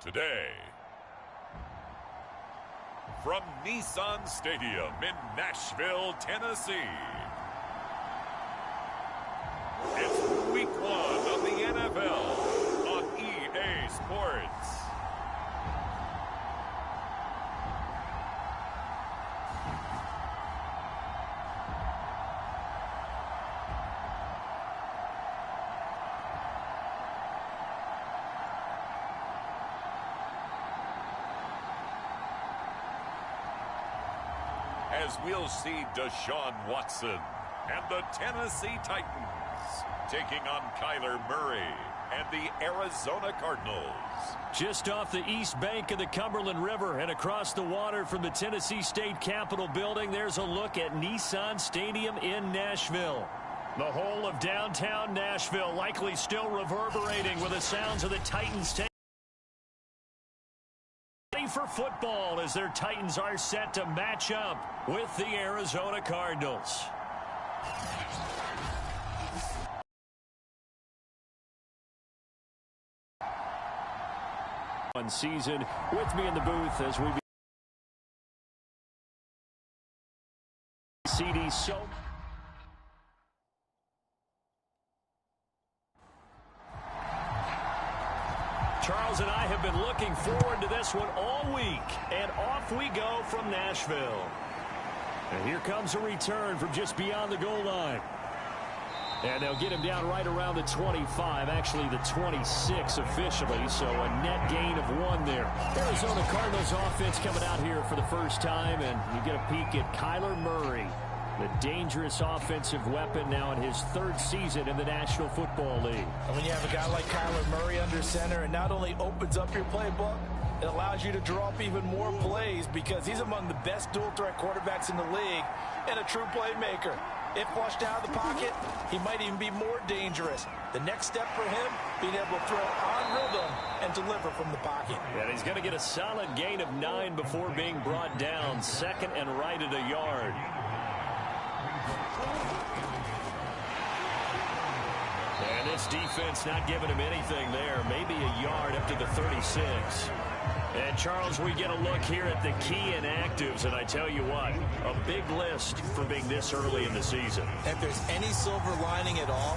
today. From Nissan Stadium in Nashville, Tennessee, it's Week 1 of the NFL on EA Sports. As we'll see Desean Watson and the Tennessee Titans taking on Kyler Murray and the Arizona Cardinals. Just off the east bank of the Cumberland River and across the water from the Tennessee State Capitol building, there's a look at Nissan Stadium in Nashville. The whole of downtown Nashville likely still reverberating with the sounds of the Titans taking for football as their Titans are set to match up with the Arizona Cardinals. One season with me in the booth as we CD so Charles and I have been looking forward to this one all week, and off we go from Nashville. And here comes a return from just beyond the goal line. And they'll get him down right around the 25, actually the 26 officially, so a net gain of 1 there. Arizona Cardinals offense coming out here for the first time, and you get a peek at Kyler Murray, the dangerous offensive weapon now in his 3rd season in the National Football League. And when you have a guy like Kyler Murray under center, it not only opens up your playbook, it allows you to draw up even more plays because he's among the best dual-threat quarterbacks in the league and a true playmaker. If flushed out of the pocket, he might even be more dangerous. The next step for him, being able to throw on rhythm and deliver from the pocket. And he's going to get a solid gain of 9 before being brought down. 2nd and right at a yard. And this defense not giving him anything there. Maybe a yard up to the 36. And, Charles, we get a look here at the key inactives, and I tell you what, a big list for being this early in the season. If there's any silver lining at all,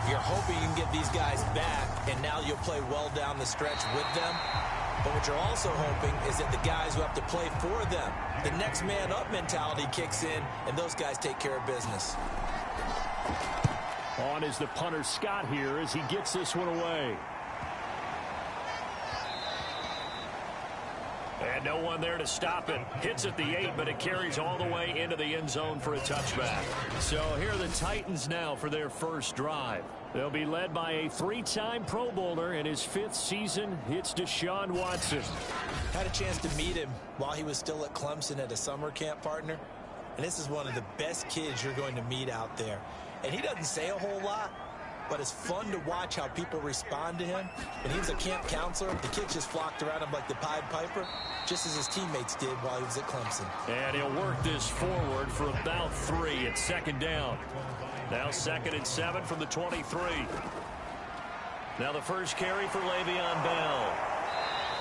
you're hoping you can get these guys back, and now you'll play well down the stretch with them. But what you're also hoping is that the guys who have to play for them, the next man up mentality kicks in, and those guys take care of business. On is the punter Scott here as he gets this one away. And no one there to stop it. Hits at the 8, but it carries all the way into the end zone for a touchback. So here are the Titans now for their first drive. They'll be led by a 3-time Pro Bowler in his 5th season. It's Desean Watson. Had a chance to meet him while he was still at Clemson at a summer camp, partner. And this is one of the best kids you're going to meet out there. And he doesn't say a whole lot, but it's fun to watch how people respond to him. When he was a camp counselor, the kids just flocked around him like the Pied Piper, just as his teammates did while he was at Clemson. And he'll work this forward for about 3. It's 2nd down. Now 2nd and 7 from the 23. Now the first carry for Le'Veon Bell.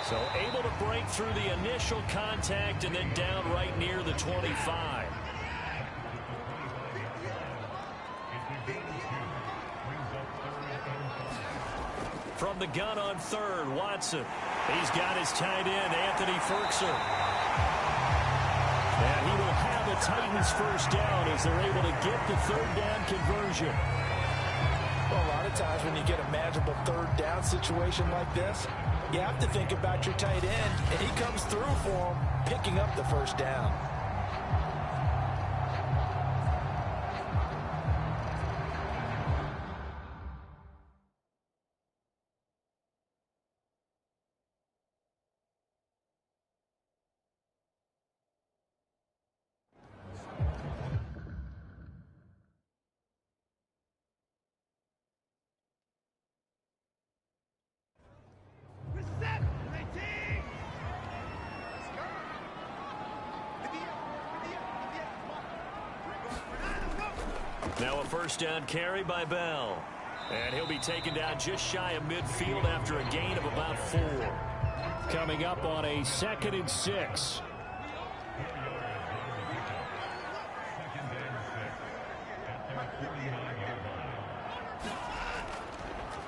So able to break through the initial contact and then down right near the 25. From the gun on 3rd, Watson. He's got his tight end, Anthony Ferkser. And he will have a Titans first down as they're able to get the 3rd down conversion. Well, a lot of times when you get a manageable 3rd down situation like this, you have to think about your tight end, and he comes through for him, picking up the first down. Now a first down carry by Bell. And he'll be taken down just shy of midfield after a gain of about 4. coming up on a 2nd and 6.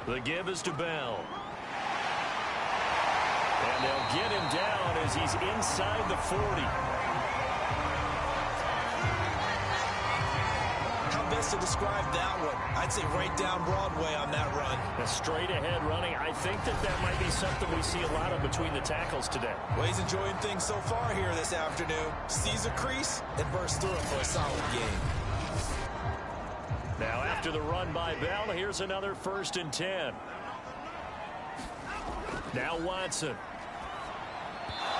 The give is to Bell. And they'll get him down as he's inside the 40. How best to describe that one? I'd say right down Broadway on that run. A straight ahead running. I think that might be something we see a lot of between the tackles today. Well, he's enjoying things so far here this afternoon. Sees a crease and bursts through it for a solid game. Now after the run by Bell, here's another 1st and 10. Now Watson.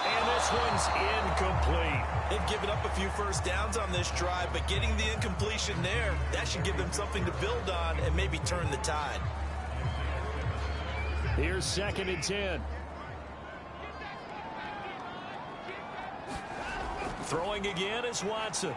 And this one's incomplete. They've given up a few first downs on this drive, but getting the incompletion there, that should give them something to build on and maybe turn the tide. Here's 2nd and 10. Throwing again is Watson.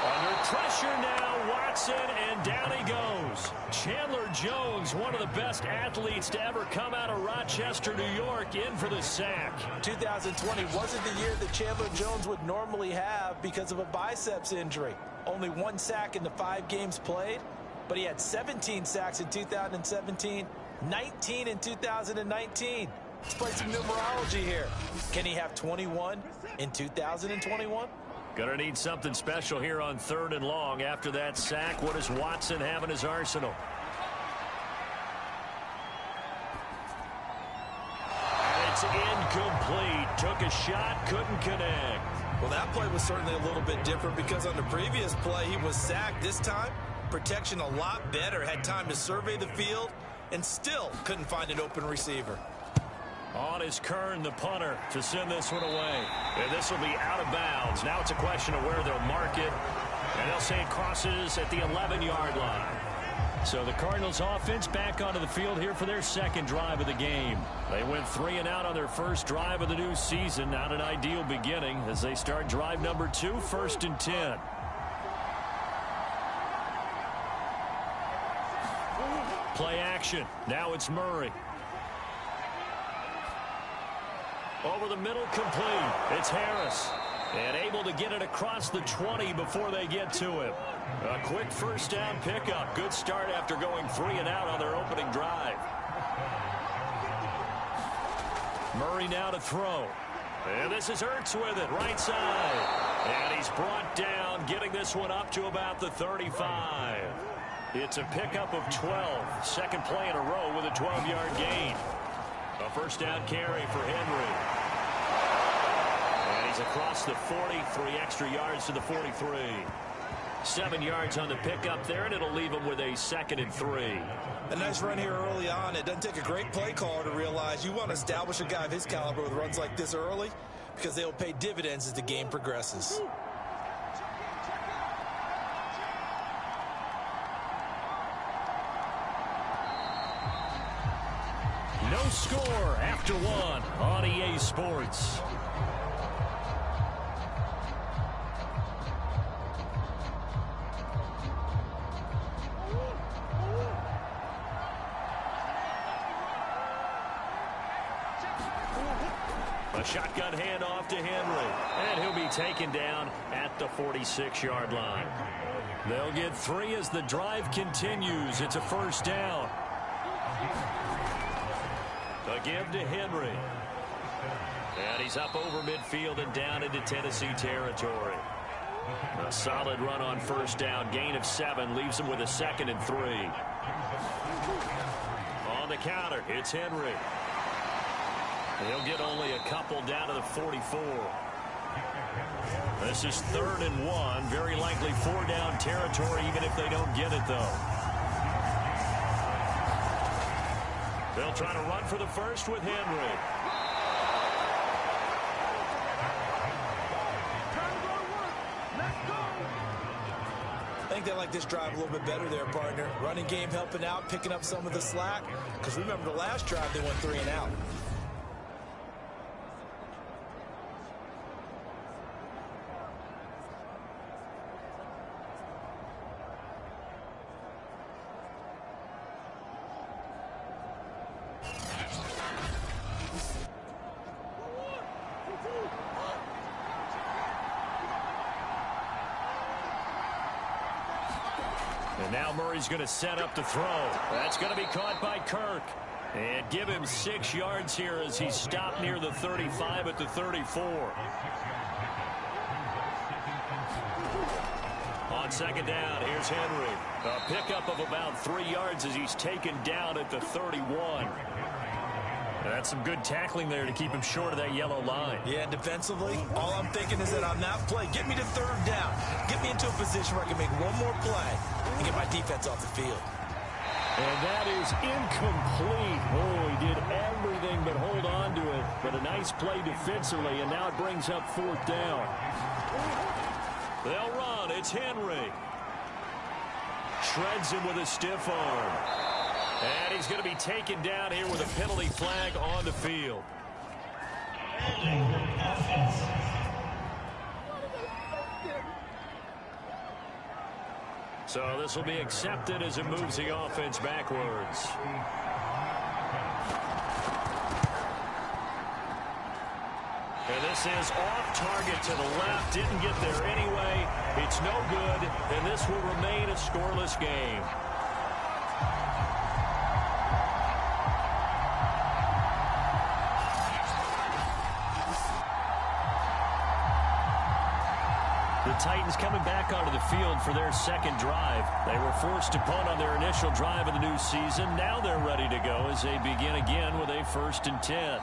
Under pressure now, Watson, and down he goes. Chandler Jones, one of the best athletes to ever come out of Rochester, New York, in for the sack. 2020 wasn't the year that Chandler Jones would normally have because of a biceps injury. Only 1 sack in the 5 games played, but he had 17 sacks in 2017, 19 in 2019. Let's play some numerology here. Can he have 21 in 2021? Gonna need something special here on 3rd and long. After that sack, what does Watson have in his arsenal? And it's incomplete. Took a shot, couldn't connect. Well, that play was certainly a little bit different because on the previous play, he was sacked. This time, protection a lot better. Had time to survey the field and still couldn't find an open receiver. On is Kern, the punter, to send this one away. And this will be out of bounds. Now it's a question of where they'll mark it. And they'll say it crosses at the 11-yard line. So the Cardinals offense back onto the field here for their 2nd drive of the game. They went 3 and out on their 1st drive of the new season. Not an ideal beginning as they start drive number 2, 1st and 10. Play action. Now it's Murray. Over the middle, complete. It's Harris. And able to get it across the 20 before they get to him. A quick 1st down pickup. Good start after going 3 and out on their opening drive. Murray now to throw. And this is Ertz with it, right side. And he's brought down, getting this one up to about the 35. It's a pickup of 12. 2nd play in a row with a 12-yard gain. A 1st down carry for Henry. And he's across the 40, 3 extra yards to the 43. 7 yards on the pickup there, and it'll leave him with a 2nd and 3. A nice run here early on. It doesn't take a great play caller to realize you want to establish a guy of his caliber with runs like this early because they'll pay dividends as the game progresses. No score after 1 on EA Sports. A shotgun handoff to Henry, and he'll be taken down at the 46-yard line. They'll get 3 as the drive continues. It's a 1st down. A give to Henry. And he's up over midfield and down into Tennessee territory. A solid run on 1st down. Gain of 7 leaves him with a 2nd and 3. On the counter, it's Henry. He'll get only a couple down to the 44. This is 3rd and 1. Very likely 4-down territory even if they don't get it, though. They'll try to run for the 1st with Henry. I think they like this drive a little bit better there, partner. Running game helping out, picking up some of the slack. Because remember the last drive, they went 3 and out. Now Murray's going to set up to throw. That's going to be caught by Kirk. And give him 6 yards here as he stopped near the 35 at the 34. On second down, here's Henry. A pickup of about 3 yards as he's taken down at the 31. That's some good tackling there to keep him short of that yellow line. Yeah, defensively, all I'm thinking is that on that play, get me to third down. Get me into a position where I can make one more play and get my defense off the field. And that is incomplete. Oh, he did everything but hold on to it. But a nice play defensively, and now it brings up 4th down. They'll run. It's Henry. Shreds him with a stiff arm. And he's going to be taken down here with a penalty flag on the field. So this will be accepted as it moves the offense backwards. And this is off target to the left. Didn't get there anyway. It's no good, and this will remain a scoreless game. The Titans coming back onto the field for their second drive. They were forced to punt on their initial drive of the new season. Now they're ready to go as they begin again with a 1st and 10.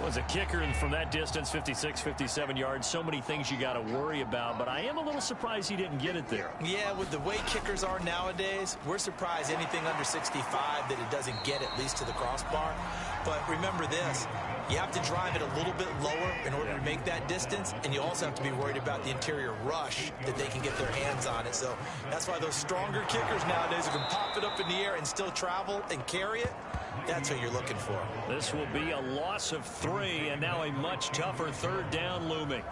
Was a kicker from that distance, 56, 57 yards. So many things you got to worry about, but I am a little surprised he didn't get it there. Yeah, with the way kickers are nowadays, we're surprised anything under 65 that it doesn't get at least to the crossbar. But remember this, you have to drive it a little bit lower in order to make that distance, and you also have to be worried about the interior rush that they can get their hands on it. So that's why those stronger kickers nowadays who can pop it up in the air and still travel and carry it, that's what you're looking for. This will be a loss of 3, and now a much tougher 3rd down looming.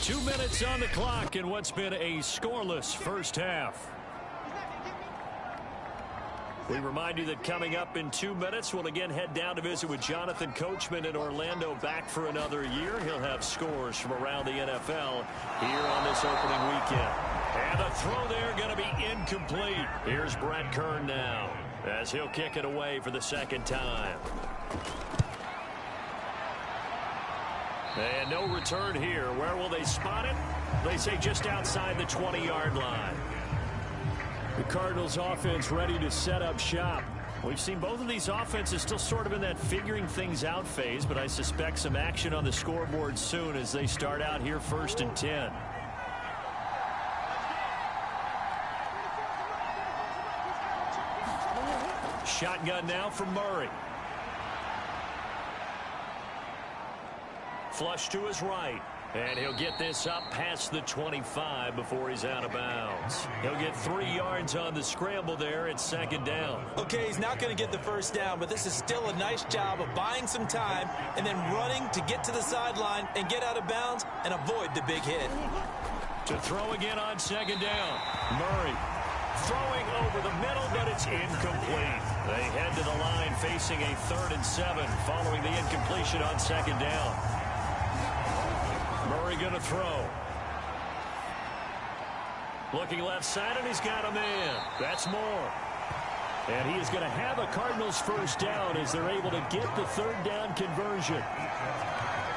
Two minutes on the clock in what's been a scoreless first half. We remind you that coming up in 2 minutes, we'll again head down to visit with Jonathan Coachman in Orlando, back for another year. He'll have scores from around the NFL here on this opening weekend. And the throw there going to be incomplete. Here's Brett Kern now as he'll kick it away for the second time. And no return here. Where will they spot it? They say just outside the 20-yard line. The Cardinals offense ready to set up shop. We've seen both of these offenses still sort of in that figuring things out phase, but I suspect some action on the scoreboard soon as they start out here 1st and 10. Shotgun now from Murray. Flush to his right. And he'll get this up past the 25 before he's out of bounds. He'll get 3 yards on the scramble there at second down. Okay, he's not going to get the first down, but this is still a nice job of buying some time and then running to get to the sideline and get out of bounds and avoid the big hit. To throw again on second down. Murray throwing over the middle, but it's incomplete. They head to the line facing a 3rd and 7 following the incompletion on second down. Murray going to throw. Looking left side, and he's got a man. That's Moore. And he is going to have a Cardinals first down as they're able to get the 3rd down conversion.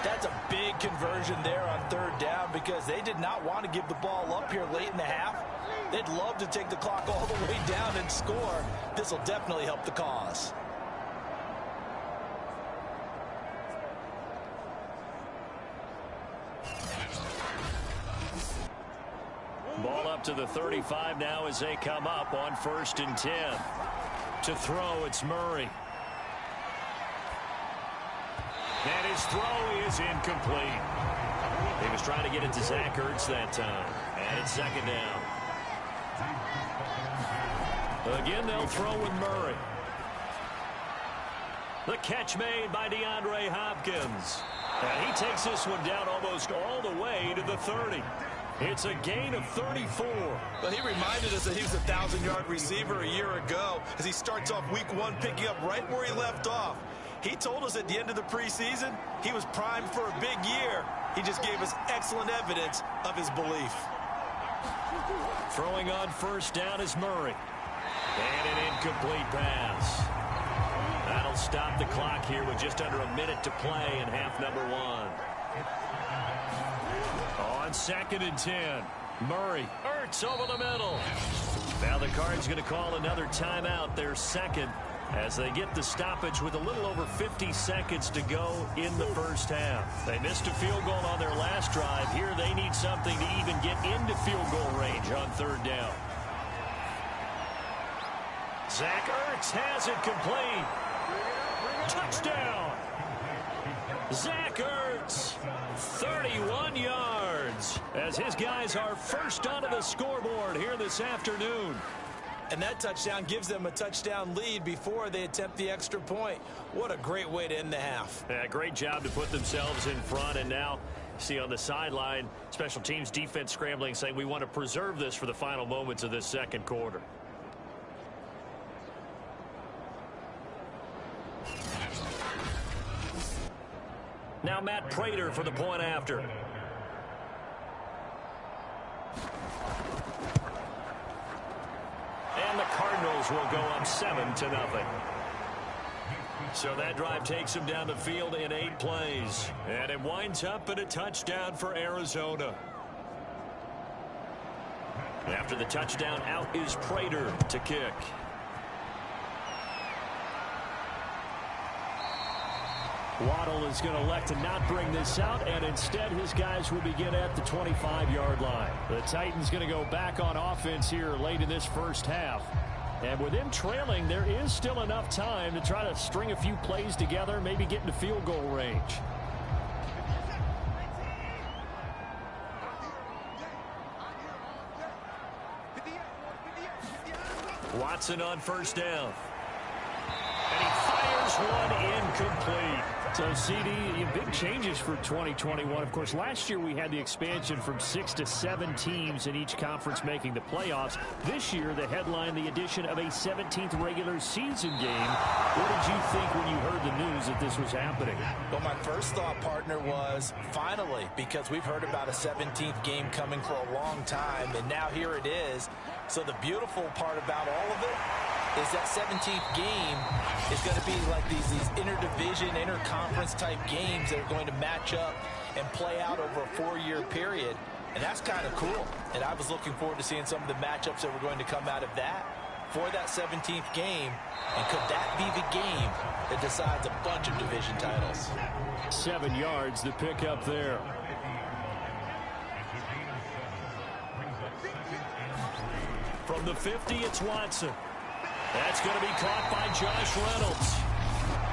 That's a big conversion there on 3rd down because they did not want to give the ball up here late in the half. They'd love to take the clock all the way down and score. This will definitely help the cause. Ball up to the 35 now as they come up on 1st and 10. To throw, it's Murray. And his throw is incomplete. He was trying to get it to Zach Ertz that time. And it's second down. Again, they'll throw with Murray. The catch made by DeAndre Hopkins. And he takes this one down almost all the way to the 30. It's a gain of 34. But he reminded us that he was a 1,000-yard receiver a year ago as he starts off week 1 picking up right where he left off. He told us at the end of the preseason he was primed for a big year. He just gave us excellent evidence of his belief. Throwing on first down is Murray. And an incomplete pass. That'll stop the clock here with just under a minute to play in half number 1. On 2nd and 10. Murray. Ertz over the middle. Now the Cards going to call another timeout, their second, as they get the stoppage with a little over 50 seconds to go in the first half. They missed a field goal on their last drive. Here they need something to even get into field goal range on 3rd down. Zach Ertz has it complete. Touchdown. Zach Ertz, 31 yards, as his guys are first onto the scoreboard here this afternoon. And that touchdown gives them a touchdown lead before they attempt the extra point. What a great way to end the half. Yeah, great job to put themselves in front. And now, see on the sideline, special teams defense scrambling, saying we want to preserve this for the final moments of this second quarter. Now Matt Prater for the point after. And the Cardinals will go up 7-0. So that drive takes them down the field in 8 plays. And it winds up in a touchdown for Arizona. After the touchdown, out is Prater to kick. Waddle is going to elect to not bring this out, and instead his guys will begin at the 25-yard line. The Titans going to go back on offense here late in this first half. And with them trailing, there is still enough time to try to string a few plays together, maybe get into field goal range. Watson on first down. And he fires one incomplete. So, CD, big changes for 2021. Of course, last year we had the expansion from 6 to 7 teams in each conference making the playoffs. This year, the headline, the addition of a 17th regular season game. What did you think when you heard the news that this was happening? Well, my first thought, partner, was finally, because we've heard about a 17th game coming for a long time, and now here it is. So the beautiful part about all of it is that 17th game is going to be like these interdivision, interconference type games that are going to match up and play out over a 4-year period. And that's kind of cool. And I was looking forward to seeing some of the matchups that were going to come out of that for that 17th game. And could that be the game that decides a bunch of division titles? 7 yards to pick up there. From the 50, it's Watson. That's going to be caught by Josh Reynolds.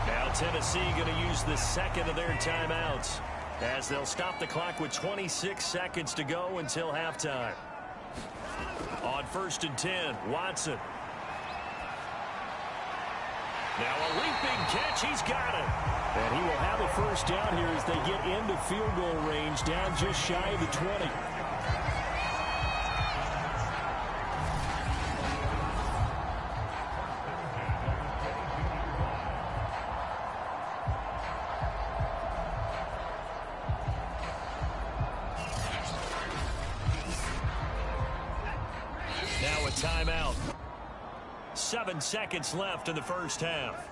Now Tennessee going to use the second of their timeouts as they'll stop the clock with 26 seconds to go until halftime. On 1st and 10, Watson. Now a leaping catch, he's got it. And he will have a first down here as they get into field goal range, down just shy of the 20. Now a timeout. 7 seconds left in the first half.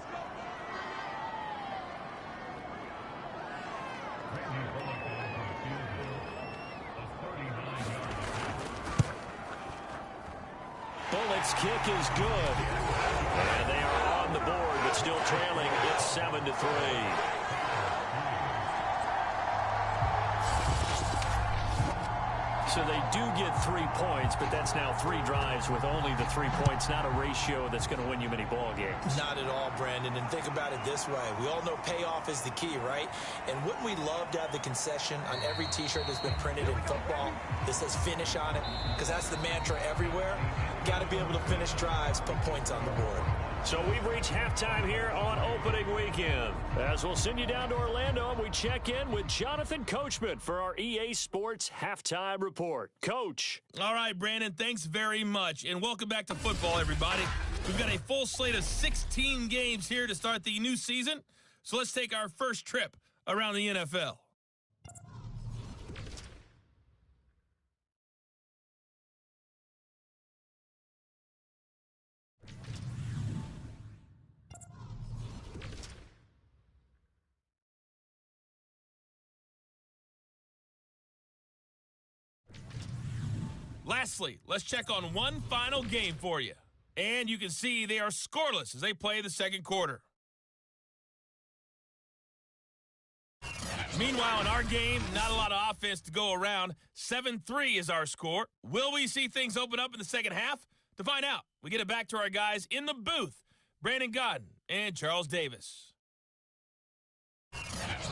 Bullock's kick is good. And they are on the board, but still trailing. It's 7-3. So they do get 3 points, but that's now 3 drives with only the 3 points, not a ratio that's going to win you many ball games. Not at all, Brandon. And think about it this way. We all know payoff is the key, right? And wouldn't we love to have the concession on every T-shirt that's been printed in football that says finish on it? Because that's the mantra everywhere. Got to be able to finish drives, put points on the board. So we've reached halftime here on opening weekend. As we'll send you down to Orlando, and we check in with Jonathan Coachman for our EA Sports Halftime Report. Coach. All right, Brandon, thanks very much. And welcome back to football, everybody. We've got a full slate of 16 games here to start the new season. So let's take our first trip around the NFL. Lastly, let's check on one final game for you. And you can see they are scoreless as they play the second quarter. Meanwhile, in our game, not a lot of offense to go around. 7-3 is our score. Will we see things open up in the second half? To find out, we get it back to our guys in the booth, Brandon Godden and Charles Davis.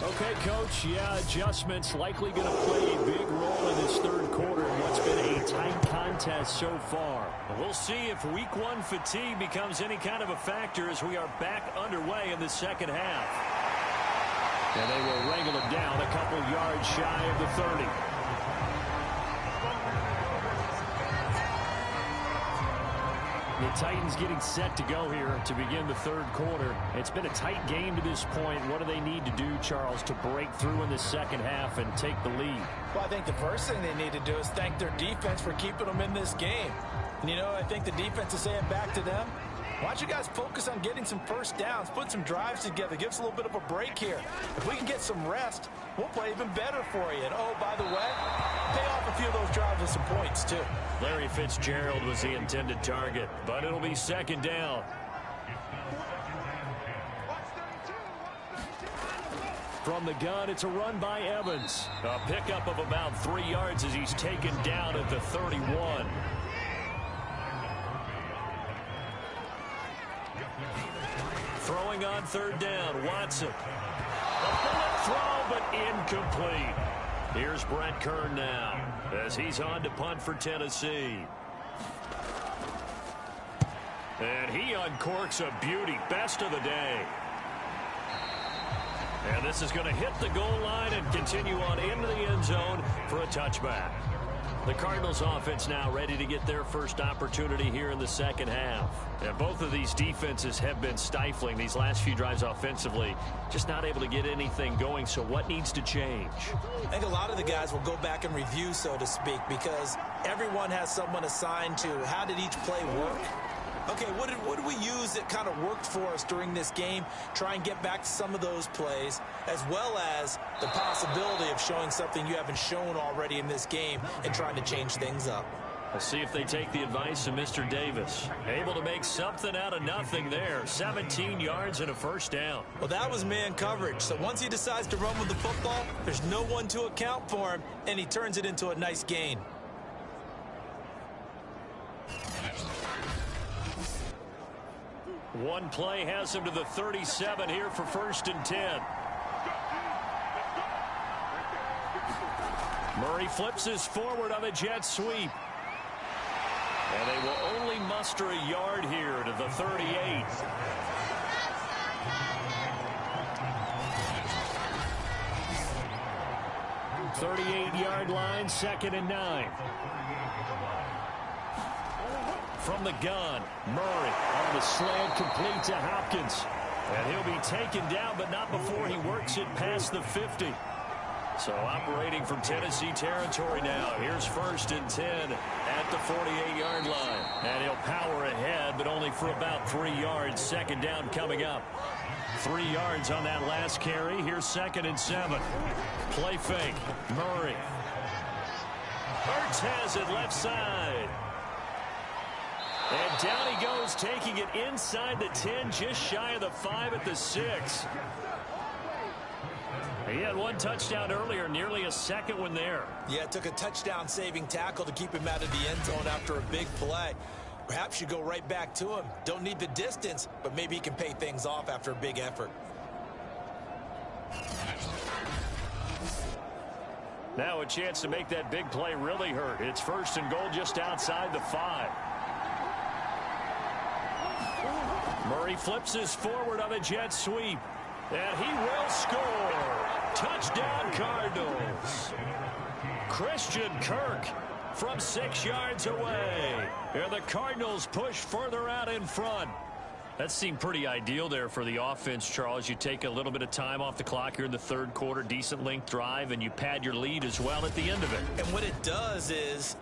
Okay, Coach, adjustments likely going to play a big role in this third quarter in what's been a tight contest so far. We'll see if week one fatigue becomes any kind of a factor as we are back underway in the second half. And they will wrangle it down a couple yards shy of the 30. The Titans getting set to go here to begin the third quarter. It's been a tight game to this point. What do they need to do, Charles, to break through in the second half and take the lead? Well, I think the first thing they need to do is thank their defense for keeping them in this game. And, I think the defense is saying back to them, why don't you guys focus on getting some first downs, put some drives together, give us a little bit of a break here. If we can get some rest, we'll play even better for you. And, oh, by the way, pay off a few of those drives with some points, too. Larry Fitzgerald was the intended target, but it'll be second down. From the gun, it's a run by Evans. A pickup of about 3 yards as he's taken down at the 31. Throwing on third down, Watson. A bullet throw, but incomplete. Here's Brett Kern now as he's on to punt for Tennessee. And he uncorks a beauty. Best of the day. And this is going to hit the goal line and continue on into the end zone for a touchback. The Cardinals offense now ready to get their first opportunity here in the second half. And both of these defenses have been stifling these last few drives offensively. Just not able to get anything going, so what needs to change? I think a lot of the guys will go back and review, so to speak, because everyone has someone assigned to how did each play work. Okay, what did we use that kind of worked for us during this game? Try and get back to some of those plays, as well as the possibility of showing something you haven't shown already in this game and trying to change things up. Let's see if they take the advice of Mr. Davis. Able to make something out of nothing there. 17 yards and a first down. Well, that was man coverage. So once he decides to run with the football, there's no one to account for him, and he turns it into a nice gain. One play has him to the 37 here for 1st and 10. Murray flips his forward on a jet sweep. And they will only muster a yard here to the 38. Thirty-eight-yard line, 2nd and 9. From the gun, Murray on the slant, complete to Hopkins. And he'll be taken down, but not before he works it past the 50. So operating from Tennessee territory now. Here's 1st and 10 at the 48-yard line. And he'll power ahead, but only for about 3 yards. 2nd down coming up. 3 yards on that last carry. Here's 2nd and 7. Play fake. Murray. Hurts has it left side. And down he goes, taking it inside the 10, just shy of the 5 at the 6. He had one touchdown earlier, nearly a second one there. Yeah, it took a touchdown-saving tackle to keep him out of the end zone after a big play. Perhaps you go right back to him. Don't need the distance, but maybe he can pay things off after a big effort. Now a chance to make that big play really hurt. It's 1st and goal just outside the 5. Murray flips this forward on a jet sweep. And he will score. Touchdown, Cardinals. Christian Kirk from 6 yards away. And the Cardinals push further out in front. That seemed pretty ideal there for the offense, Charles. You take a little bit of time off the clock here in the third quarter, decent length drive, and you pad your lead as well at the end of it. And what it does is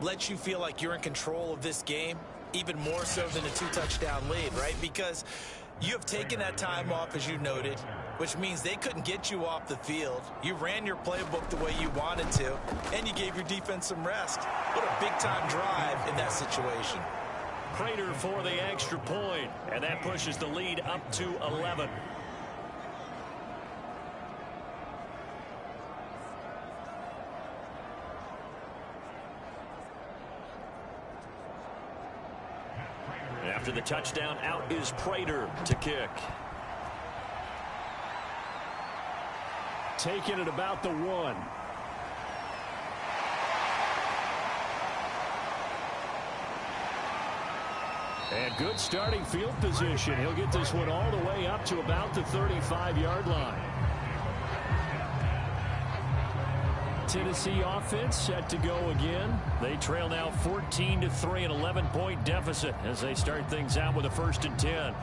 let you feel like you're in control of this game, even more so than a 2-touchdown lead, right? Because you have taken that time off, as you noted, which means they couldn't get you off the field. You ran your playbook the way you wanted to, and you gave your defense some rest. What a big-time drive in that situation. Prater for the extra point, and that pushes the lead up to 11. After the touchdown, out is Prater to kick. Taking it about the 1. And good starting field position. He'll get this one all the way up to about the 35-yard line. Tennessee offense set to go again. They trail now 14-3, an 11-point deficit as they start things out with a 1st and 10.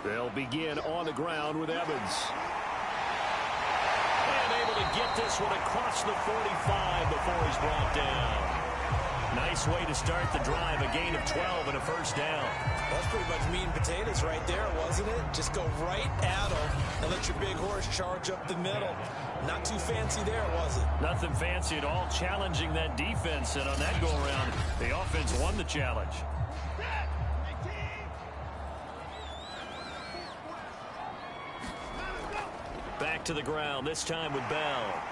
They'll begin on the ground with Evans. And able to get this one across the 45 before he's brought down. Nice way to start the drive, a gain of 12 and a 1st down. That's pretty much meat and potatoes right there, wasn't it? Just go right at them and let your big horse charge up the middle. Not too fancy there, was it? Nothing fancy at all, challenging that defense, and on that go-around, the offense won the challenge. Back to the ground, this time with Bell.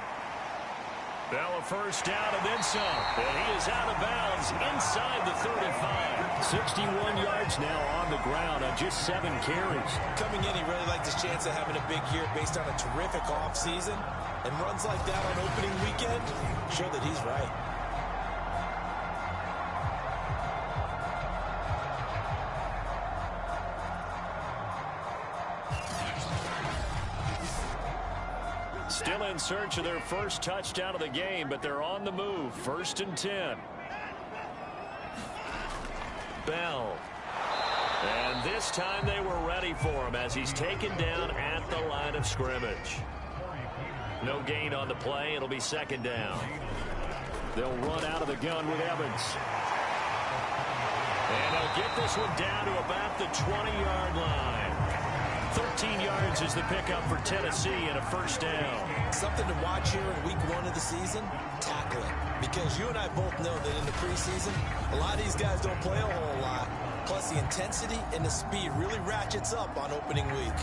Bell a 1st down and then some. And he is out of bounds inside the 35. 61 yards now on the ground on just 7 carries. Coming in, he really liked his chance of having a big year based on a terrific offseason. And runs like that on opening weekend show that he's right. Still in search of their 1st touchdown of the game, but they're on the move. 1st and 10. Bell. And this time they were ready for him as he's taken down at the line of scrimmage. No gain on the play. It'll be 2nd down. They'll run out of the gun with Evans. And they'll get this one down to about the 20-yard line. 13 yards is the pickup for Tennessee and a 1st down. Something to watch here in week 1 of the season, tackling. Because you and I both know that in the preseason, a lot of these guys don't play a whole lot. Plus the intensity and the speed really ratchets up on opening week.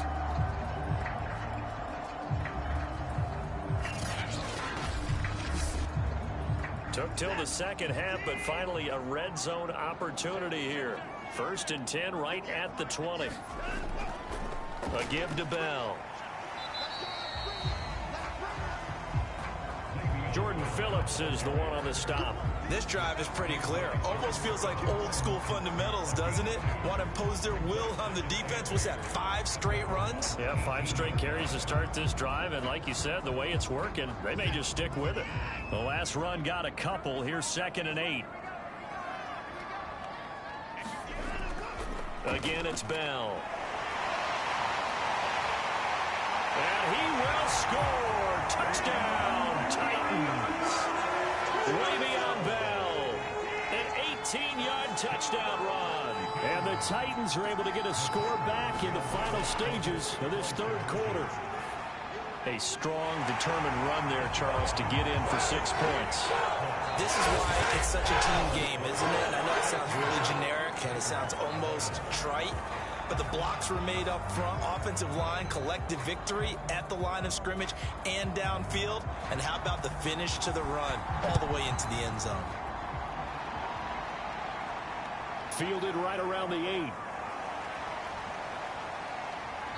Took till the 2nd half, but finally a red zone opportunity here. 1st and 10 right at the 20. A give to Bell. Jordan Phillips is the one on the stop. This drive is pretty clear. Almost feels like old school fundamentals, doesn't it? Want to impose their will on the defense. What's that, 5 straight runs? Yeah, 5 straight carries to start this drive. And like you said, the way it's working, they may just stick with it. The last run got a couple. Here's 2nd and 8. Again, it's Bell. And he will score. Touchdown, Titans. Way beyond Bell. An 18-yard touchdown run. And the Titans are able to get a score back in the final stages of this 3rd quarter. A strong, determined run there, Charles, to get in for 6 points. This is why it's such a team game, isn't it? I know it sounds really generic and it sounds almost trite, but the blocks were made up front. Offensive line, collective victory at the line of scrimmage and downfield. And how about the finish to the run all the way into the end zone? Fielded right around the 8.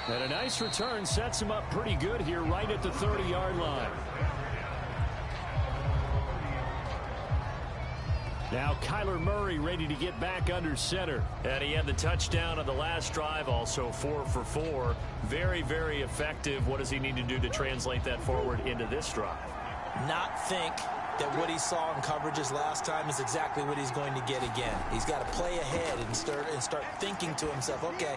And a nice return sets him up pretty good here right at the 30-yard line. Now Kyler Murray ready to get back under center. And he had the touchdown on the last drive, also 4 for 4. Very, very effective. What does he need to do to translate that forward into this drive? Not think that what he saw in coverages last time is exactly what he's going to get again. He's got to play ahead and start thinking to himself, okay,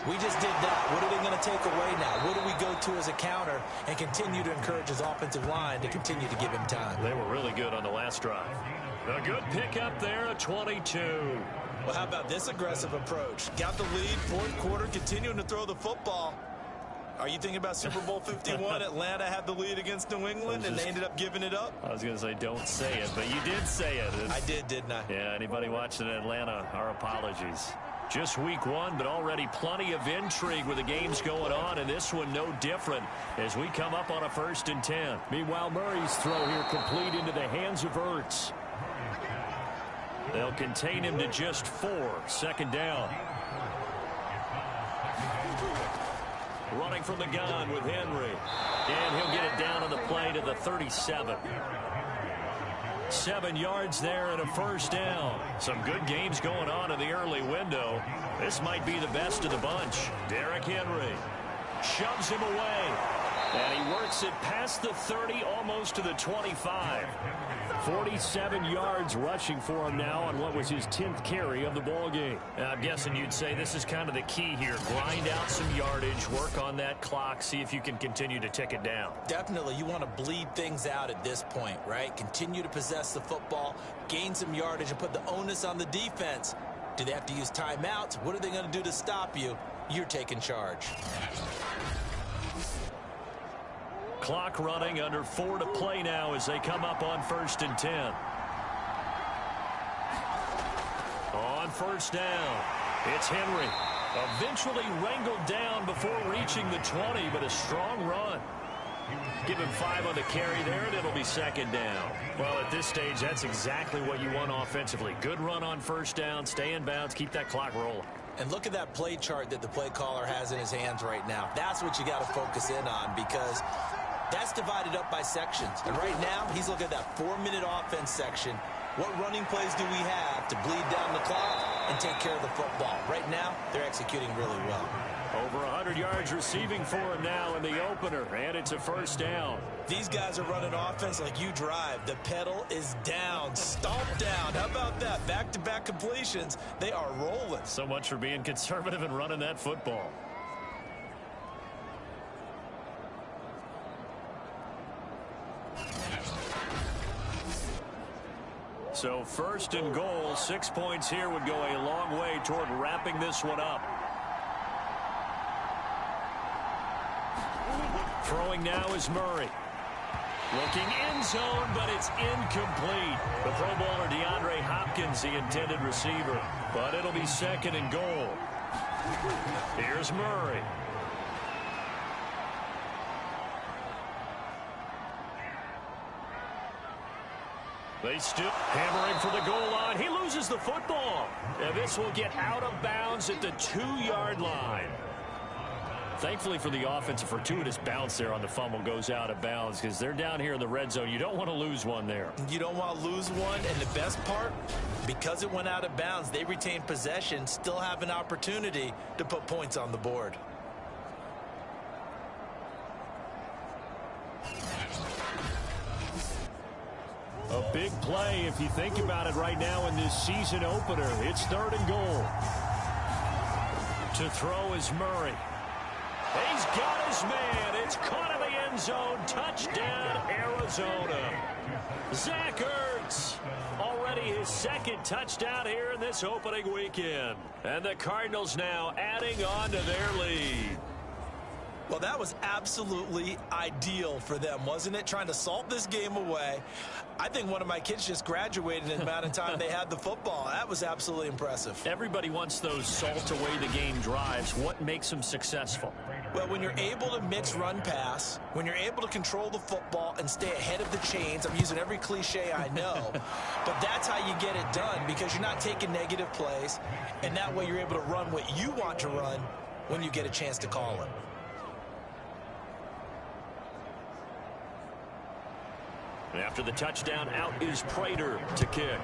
we just did that. What are they going to take away now? What do we go to as a counter? And continue to encourage his offensive line to continue to give him time. They were really good on the last drive. A good pickup there, a 22. Well, how about this aggressive approach? Got the lead, fourth quarter, continuing to throw the football. Are you thinking about Super Bowl 51? Atlanta had the lead against New England, and they ended up giving it up? I was going to say don't say it, but you did say it. I did, didn't I? Yeah, anybody watching Atlanta, our apologies. Just week one, but already plenty of intrigue with the games going on, and this one no different as we come up on a 1st and 10. Meanwhile, Murray's throw here complete into the hands of Ertz. They'll contain him to just 4. 2nd down. Running from the gun with Henry. And he'll get it down on the play to the 37. 7 yards there and a 1st down. Some good games going on in the early window. This might be the best of the bunch. Derrick Henry shoves him away. And he works it past the 30, almost to the 25. 47 yards rushing for him now on what was his 10th carry of the ball game. I'm guessing you'd say this is kind of the key here. Grind out some yardage, work on that clock, see if you can continue to tick it down. Definitely. You want to bleed things out at this point, right? Continue to possess the football, gain some yardage, and put the onus on the defense. Do they have to use timeouts? What are they going to do to stop you? You're taking charge. Clock running, under 4 to play now as they come up on 1st and 10. On 1st down, it's Henry. Eventually wrangled down before reaching the 20, but a strong run. Give him 5 on the carry there, and it'll be 2nd down. Well, at this stage, that's exactly what you want offensively. Good run on 1st down, stay in bounds, keep that clock rolling. And look at that play chart that the play caller has in his hands right now. That's what you got to focus in on, because that's divided up by sections. And right now, he's looking at that 4-minute offense section. What running plays do we have to bleed down the clock and take care of the football? Right now, they're executing really well. Over 100 yards receiving for him now in the opener, and it's a 1st down. These guys are running offense like you drive. The pedal is down, stomp down. How about that? Back-to-back completions. They are rolling. So much for being conservative and running that football. So 1st and goal, 6 points here would go a long way toward wrapping this one up. Throwing now is Murray. Looking end zone, but it's incomplete. The Pro Bowler DeAndre Hopkins, the intended receiver. But it'll be 2nd and goal. Here's Murray. They still hammering for the goal line. He loses the football. And this will get out of bounds at the 2-yard line. Thankfully for the offense, a fortuitous bounce there on the fumble goes out of bounds because they're down here in the red zone. You don't want to lose one there. You don't want to lose one, and the best part, because it went out of bounds, they retain possession, still have an opportunity to put points on the board. A big play if you think about it right now in this season opener. It's 3rd and goal. To throw is Murray. He's got his man. It's caught in the end zone. Touchdown, Arizona. Zach Ertz. Already his 2nd touchdown here in this opening weekend. And the Cardinals now adding on to their lead. Well, that was absolutely ideal for them, wasn't it? Trying to salt this game away. I think one of my kids just graduated in the amount of time they had the football. That was absolutely impressive. Everybody wants those salt-away-the-game drives. What makes them successful? Well, when you're able to mix run-pass, when you're able to control the football and stay ahead of the chains, I'm using every cliche I know, but that's how you get it done because you're not taking negative plays, and that way you're able to run what you want to run when you get a chance to call it. After the touchdown, out is Prater to kick.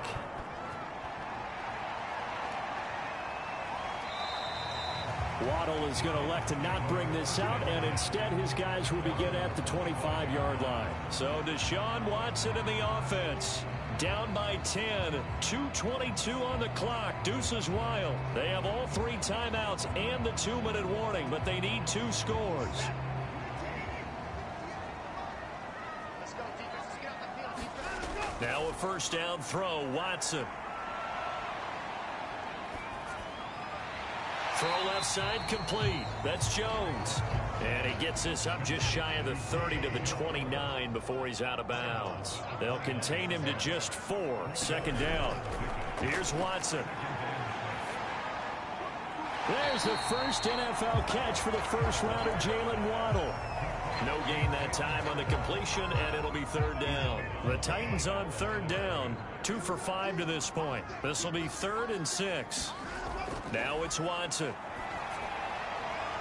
Waddle is going to elect to not bring this out, and instead his guys will begin at the 25-yard line. So Desean Watson in the offense. Down by 10, 2:22 on the clock. Deuces wild. They have all 3 timeouts and the 2-minute warning, but they need 2 scores. Now a first down throw, Watson. Throw left side complete. That's Jones. And he gets this up just shy of the 30 to the 29 before he's out of bounds. They'll contain him to just 4. Second down. Here's Watson. There's the first NFL catch for the first rounder, Jalen Waddle. No gain that time on the completion, and it'll be third down. The Titans on third down, 2 for 5 to this point. This will be 3rd and 6. Now it's Watson.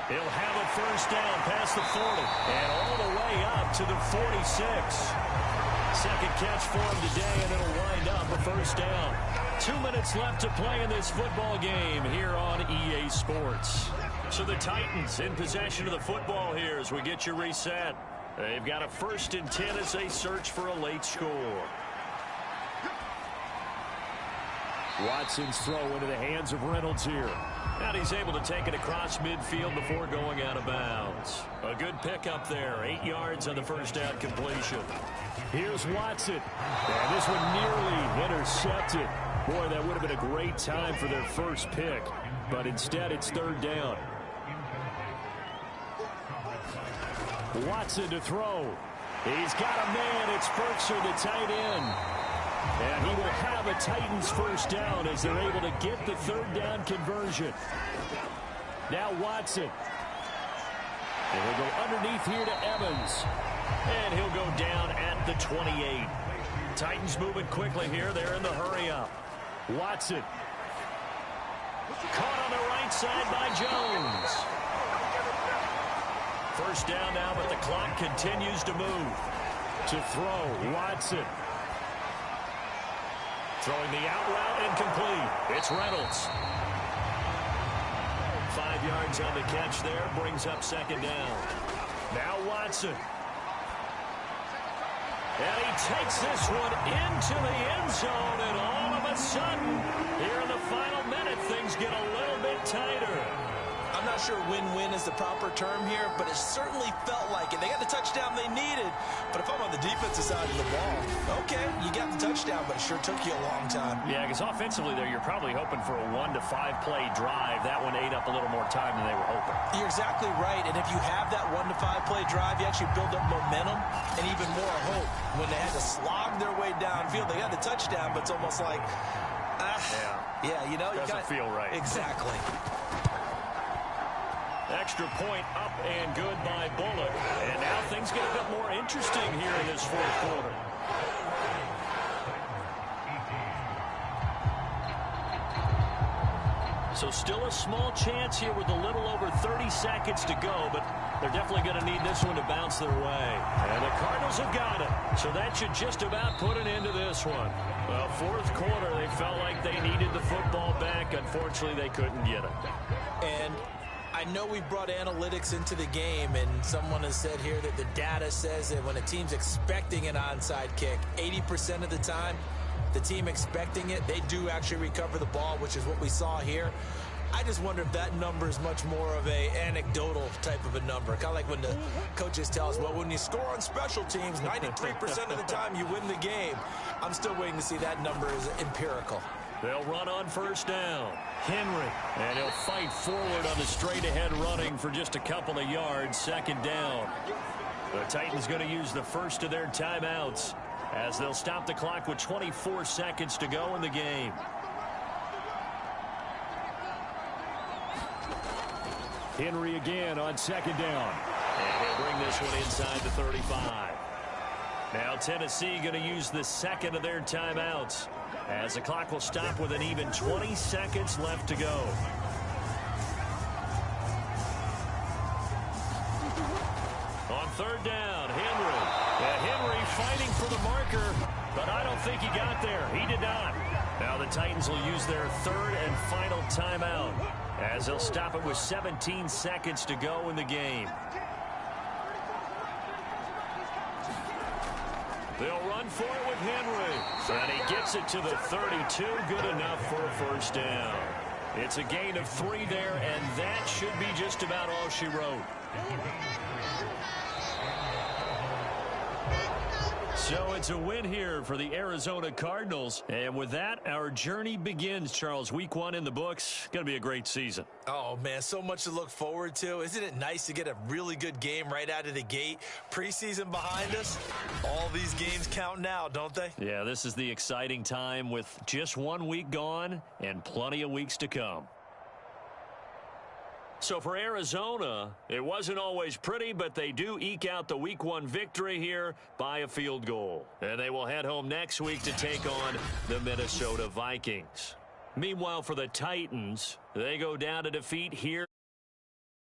He'll have a first down past the 40 and all the way up to the 46. Second catch for him today, and it'll wind up a first down. 2 minutes left to play in this football game here on EA Sports. So the Titans in possession of the football here as we get you reset. They've got a 1st and 10 as they search for a late score. Watson's throw into the hands of Reynolds here. And he's able to take it across midfield before going out of bounds. A good pickup there. 8 yards on the first down completion. Here's Watson. And this one nearly intercepted. Boy, that would have been a great time for their first pick. But instead, it's third down. Watson to throw. He's got a man. It's Berkshire, the tight end. And he will have a Titans first down as they're able to get the third down conversion. Now Watson. And he'll go underneath here to Evans. And he'll go down at the 28. Titans moving quickly here. They're in the hurry up. Watson. Caught on the right side by Jones. First down now, but the clock continues to move. To throw, Watson. Throwing the out route incomplete. It's Reynolds. 5 yards on the catch there. Brings up second down. Now Watson. And he takes this one into the end zone. And all of a sudden, here in the final minute, things get a little bit tighter. I'm not sure win-win is the proper term here, but it certainly felt like it. They got the touchdown they needed, but if I'm on the defensive side of the ball, okay, you got the touchdown, but it sure took you a long time. Yeah, because offensively there, you're probably hoping for a 1 to 5 play drive. That one ate up a little more time than they were hoping. You're exactly right, and if you have that 1 to 5 play drive, you actually build up momentum and even more hope. When they had to slog their way downfield, they got the touchdown, but it's almost like, yeah, you know, doesn't feel right. Exactly. Extra point up and good by Bullock. And now things get a bit more interesting here in this fourth quarter. So still a small chance here with a little over 30 seconds to go, but they're definitely going to need this one to bounce their way. And the Cardinals have got it. So that should just about put an end to this one. Well, fourth quarter, they felt like they needed the football back. Unfortunately, they couldn't get it. And I know we've brought analytics into the game, and someone has said here that the data says that when a team's expecting an onside kick, 80% of the time, the team expecting it, they do actually recover the ball, which is what we saw here. I just wonder if that number is much more of a anecdotal type of a number. Kind of like when the coaches tell us, well, when you score on special teams, 93% of the time you win the game. I'm still waiting to see that number is empirical. They'll run on first down. Henry. And he'll fight forward on the straight-ahead running for just a couple of yards. Second down. The Titans going to use the first of their timeouts as they'll stop the clock with 24 seconds to go in the game. Henry again on second down. And he'll bring this one inside the 35. Now Tennessee going to use the second of their timeouts as the clock will stop with an even 20 seconds left to go. there? He did not. Now the Titans will use their third and final timeout as they'll stop it with 17 seconds to go in the game. They'll run for it with Henry. And he gets it to the 32. Good enough for a first down. It's a gain of 3 there, and that should be just about all she wrote. So it's a win here for the Arizona Cardinals. And with that, our journey begins, Charles. Week 1 in the books. Going to be a great season. Oh, man, so much to look forward to. Isn't it nice to get a really good game right out of the gate? Preseason behind us. All these games count now, don't they? Yeah, this is the exciting time with just 1 week gone and plenty of weeks to come. So for Arizona, it wasn't always pretty, but they do eke out the Week 1 victory here by a field goal. And they will head home next week to take on the Minnesota Vikings. Meanwhile, for the Titans, they go down to defeat here.